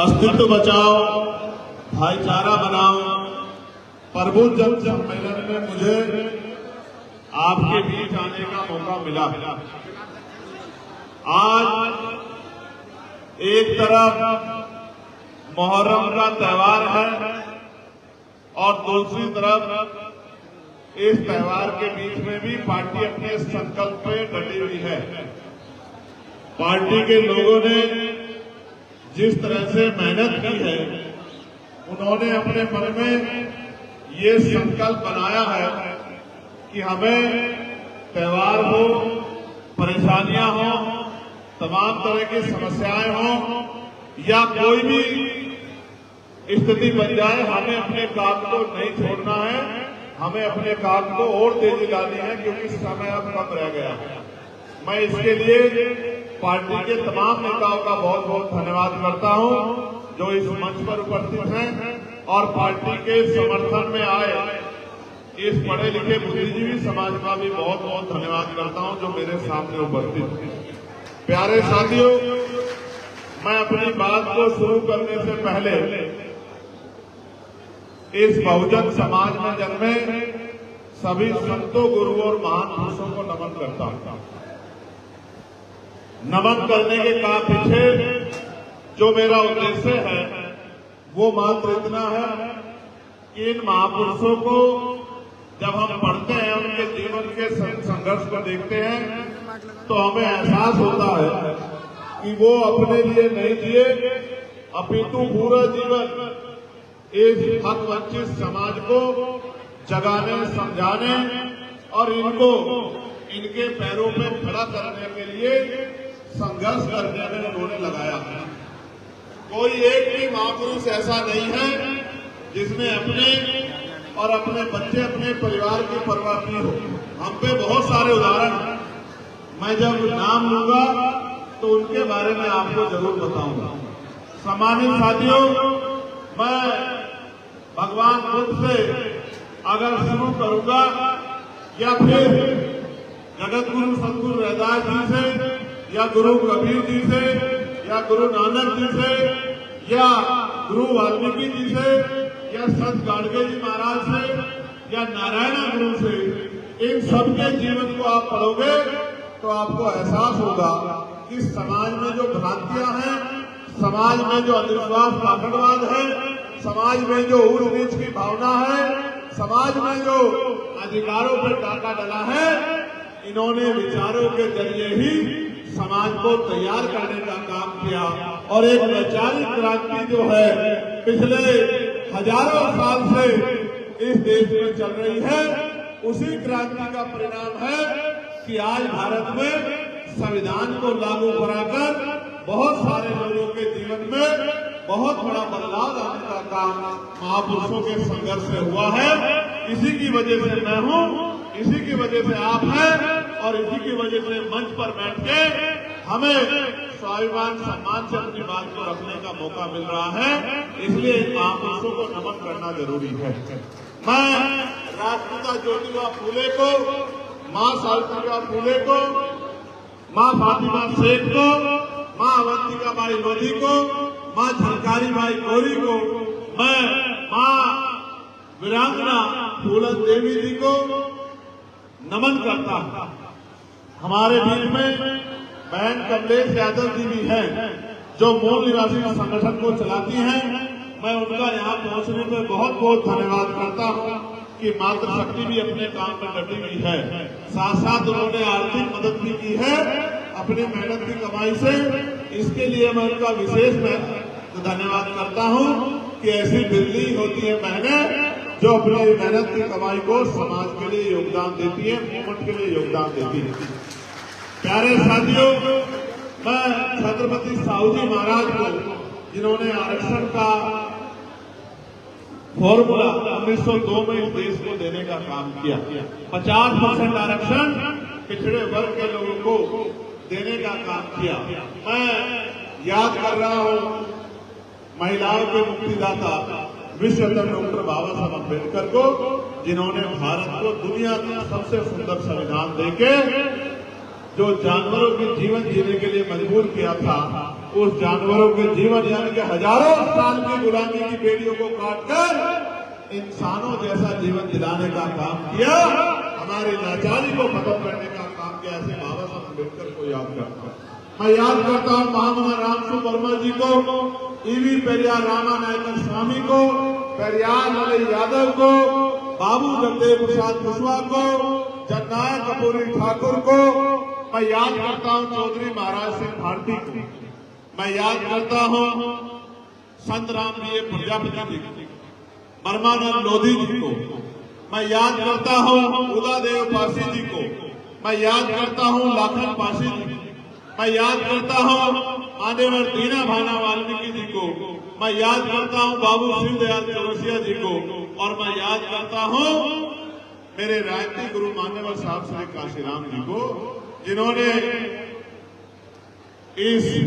अस्तित्व बचाओ, भाईचारा बनाओ। प्रबुद्ध जन सम्मेलन में मुझे आपके बीच आने का मौका मिला। आज एक तरफ मुहर्रम का त्योहार है और दूसरी तरफ इस त्योहार के बीच में भी पार्टी अपने संकल्प पे डटी हुई है। पार्टी के लोगों ने जिस तरह से मेहनत की है, उन्होंने अपने मन में ये संकल्प बनाया है कि हमें त्योहार हो, परेशानियां हो, तमाम तरह की समस्याएं हो या कोई भी स्थिति बन जाए, हमें अपने काम को नहीं छोड़ना है, हमें अपने काम को और तेजी लानी है, क्योंकि समय अब कम रह गया है। मैं इसके लिए पार्टी के तमाम नेताओं का बहुत बहुत धन्यवाद करता हूं जो इस मंच पर उपस्थित हैं और पार्टी के समर्थन में आए इस पढ़े लिखे बुद्धिजीवी समाज का भी बहुत बहुत धन्यवाद करता हूं जो मेरे सामने उपस्थित हैं। प्यारे साथियों, मैं अपनी बात को शुरू करने से पहले इस बहुजन समाज में जन्मे सभी संतों, गुरुओं और महान पुरुषों को नमन करता हूं। नमन करने के काम पीछे जो मेरा उद्देश्य है वो मात्र इतना है कि इन महापुरुषों को जब हम पढ़ते हैं, उनके जीवन के संघर्ष को देखते हैं, तो हमें एहसास होता है कि वो अपने लिए नहीं जिए, अपितु पूरा जीवन इस हक वंचित समाज को जगाने, समझाने और इनको इनके पैरों पे खड़ा करने के लिए संघर्ष करने में उन्होंने लगाया है। कोई एक भी महापुरुष ऐसा नहीं है जिसने अपने और अपने बच्चे, अपने परिवार की परवाह की हो। हम पे बहुत सारे उदाहरण हैं। मैं जब नाम लूंगा तो उनके बारे में आपको जरूर बताऊंगा। सम्मानित साथियों, मैं भगवान बुद्ध से अगर शुरू करूंगा या फिर जगत गुरु सतगुरु रैदास जी से या गुरु कबीर जी से या गुरु नानक जी से या गुरु वाल्मीकि जी से या संत गाडगे जी महाराज से या नारायण गुरु से, इन सबके जीवन को आप पढ़ोगे तो आपको एहसास होगा कि समाज में जो भ्रांतियां हैं, समाज में जो अंधविश्वास, पाखंडवाद है, समाज में जो ऊंच नीच की भावना है, समाज में जो अधिकारों पर डाका डला है, इन्होंने विचारों के जरिए ही समाज को तैयार करने का काम किया और एक वैचारिक क्रांति जो है पिछले हजारों साल से इस देश में चल रही है, उसी क्रांति का परिणाम है कि आज भारत में संविधान को लागू कराकर बहुत सारे लोगों के जीवन में बहुत बड़ा बदलाव लाने का काम महापुरुषों के संघर्ष से हुआ है। इसी की वजह से मैं हूँ, इसी की वजह से आप हैं और इसी की वजह से मंच पर बैठ के हमें स्वाभिमान सम्मान से अपनी बात को रखने का मौका मिल रहा है। इसलिए इन महापुरुषों को नमन करना जरूरी है। मैं राष्ट्रपिता ज्योतिबा फूले को, माँ सावित्रीबाई फूले को, माँ फातिमा शेख को, माँ अवंतिका बाई लोधी को, माँ झलकारी बाई गौरी को, मैं माँ वीरांगना फूलन देवी जी को नमन करता हूँ। हमारे बीच में बहन कमलेश यादव जी भी हैं जो मूल निवासी संगठन को चलाती हैं। मैं उनका यहाँ पहुँचने पर बहुत बहुत धन्यवाद करता हूँ कि मातृशक्ति भी अपने काम में डटी हुई है। साथ साथ उन्होंने आर्थिक मदद भी की है अपनी मेहनत की कमाई से। इसके लिए मैं उनका विशेष धन्यवाद करता हूँ कि ऐसी दिल्ली होती है बहनें जो अपनी मेहनत की कमाई को समाज के लिए योगदान देती है, मूवमेंट के लिए योगदान देती है। प्यारे साथियों, मैं छत्रपति साहू जी महाराज को, जिन्होंने आरक्षण का फॉर्मूला 1902 में इस देश को देने का काम किया, 50% आरक्षण पिछड़े वर्ग के लोगों को देने का काम किया। मैं याद कर रहा हूँ महिलाओं के मुक्तिदाता विश्व डॉक्टर बाबा साहब अम्बेडकर को, जिन्होंने भारत को दुनिया का सबसे सुंदर संविधान देके जो जानवरों के जीवन जीने के लिए मजबूर किया था, उस जानवरों के जीवन यानी कि हजारों साल की गुलामी की बेड़ियों को काटकर इंसानों जैसा जीवन दिलाने का काम किया, हमारी लाचारी को खत्म करने का काम किया। ऐसे बाबा साहब अम्बेडकर को याद करता हूं। मैं याद करता हूं महामना रामसु वर्मा जी को, ईवी पेरियार रामानायकन स्वामी को, पेरियार लाल यादव को, बाबू जगदेव प्रसाद कुशवाहा को, जननायक कपूरी ठाकुर को। मैं याद करता हूं चौधरी महाराज सिंह भारती को। मैं याद करता हूं संत राम जी प्रजापति जी को, परमानंद लोधी जी को। मैं याद करता हूं उदादेव पासी जी को। मैं याद करता हूं लाखन पासी जी को। मैं याद करता हूं मान्यवर दीना भाना वाल्मीकि जी को। मैं याद करता हूं बाबू शिवदयाल चौरसिया जी को। और मैं याद करता हूं मेरे राजनीतिक गुरु मान्यवर साहब श्री काशीराम जी को, जिन्होंने इस